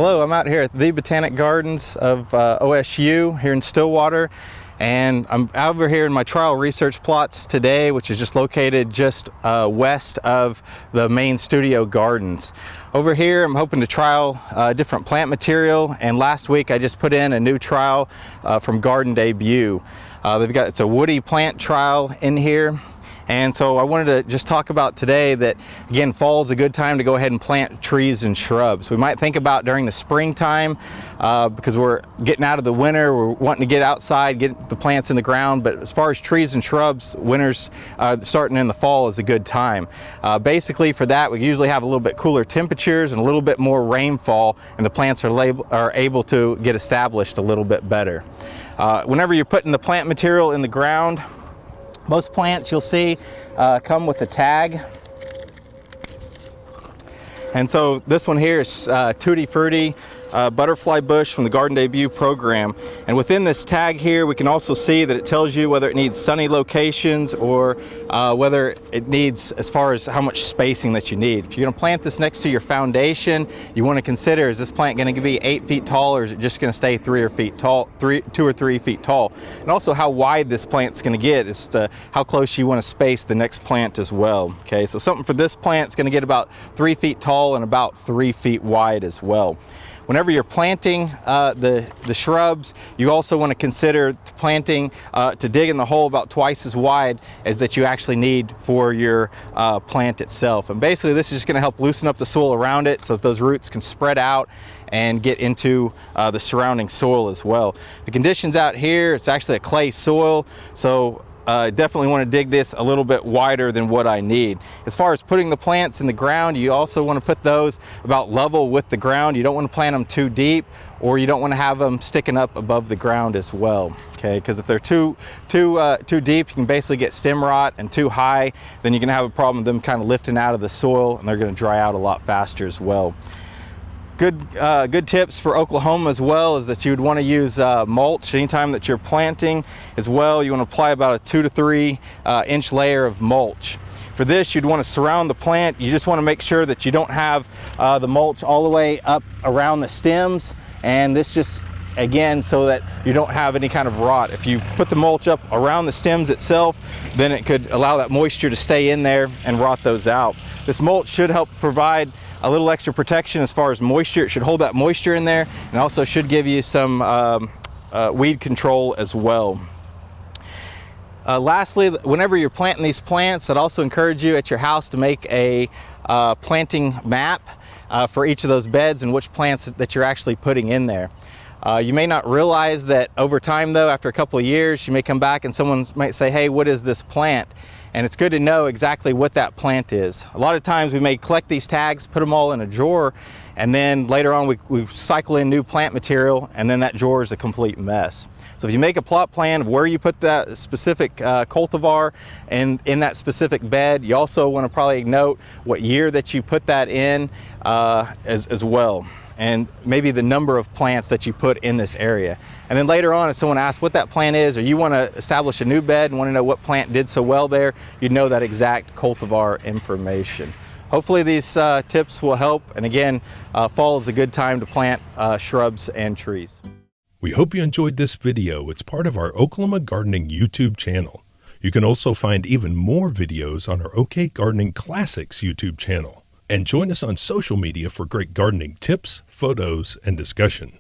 Hello, I'm out here at the Botanic Gardens of OSU here in Stillwater, and I'm over here in my trial research plots today, which is just located just west of the main studio gardens. Over here I'm hoping to trial different plant material, and last week I just put in a new trial from Garden Debut. It's a woody plant trial in here. And so I wanted to just talk about today that, again, fall is a good time to go ahead and plant trees and shrubs. We might think about during the springtime because we're getting out of the winter, we're wanting to get outside, get the plants in the ground, but as far as trees and shrubs, winter's starting in the fall is a good time. Basically for that, we usually have a little bit cooler temperatures and a little bit more rainfall, and the plants are able to get established a little bit better. Whenever you're putting the plant material in the ground, most plants you'll see come with a tag. And so this one here is Tutti Frutti butterfly bush from the Garden Debut program. And within this tag here, we can also see that it tells you whether it needs sunny locations or whether it needs, as far as how much spacing that you need. If you're going to plant this next to your foundation, you want to consider, is this plant going to be 8 feet tall, or is it just going to stay 2 or 3 feet tall? And also how wide this plant's going to get is how close you want to space the next plant as well. Okay, so something for this plant is going to get about 3 feet tall and about 3 feet wide as well. Whenever you're planting the shrubs, you also want to consider planting to dig in the hole about twice as wide as that you actually need for your plant itself. And basically this is just going to help loosen up the soil around it so that those roots can spread out and get into the surrounding soil as well. The conditions out here, it's actually a clay soil, so definitely want to dig this a little bit wider than what I need. As far as putting the plants in the ground, you also want to put those about level with the ground. You don't want to plant them too deep, or you don't want to have them sticking up above the ground as well. Okay, because if they're too deep, you can basically get stem rot, and too high, then you're going to have a problem with them kind of lifting out of the soil, and they're going to dry out a lot faster as well. Good tips for Oklahoma as well is that you would want to use mulch anytime that you're planting as well. You want to apply about a 2 to 3 inch layer of mulch. For this, you'd want to surround the plant. You just want to make sure that you don't have the mulch all the way up around the stems, and this just, again, so that you don't have any kind of rot. If you put the mulch up around the stems itself, then it could allow that moisture to stay in there and rot those out. This mulch should help provide a little extra protection as far as moisture. It should hold that moisture in there, and also should give you some weed control as well. Lastly, whenever you're planting these plants, I'd also encourage you at your house to make a planting map for each of those beds and which plants that you're actually putting in there. You may not realize that over time though, after a couple of years, you may come back and someone might say, hey, what is this plant? And it's good to know exactly what that plant is. A lot of times we may collect these tags, put them all in a drawer, and then later on we cycle in new plant material, and then that drawer is a complete mess. So if you make a plot plan of where you put that specific cultivar and in that specific bed, you also want to probably note what year that you put that in as well, and maybe the number of plants that you put in this area. And then later on, if someone asks what that plant is, or you want to establish a new bed and want to know what plant did so well there, you know that exact cultivar information. Hopefully these tips will help, and again, fall is a good time to plant shrubs and trees. We hope you enjoyed this video. It's part of our Oklahoma Gardening YouTube channel. You can also find even more videos on our OK Gardening Classics YouTube channel. And join us on social media for great gardening tips, photos, and discussion.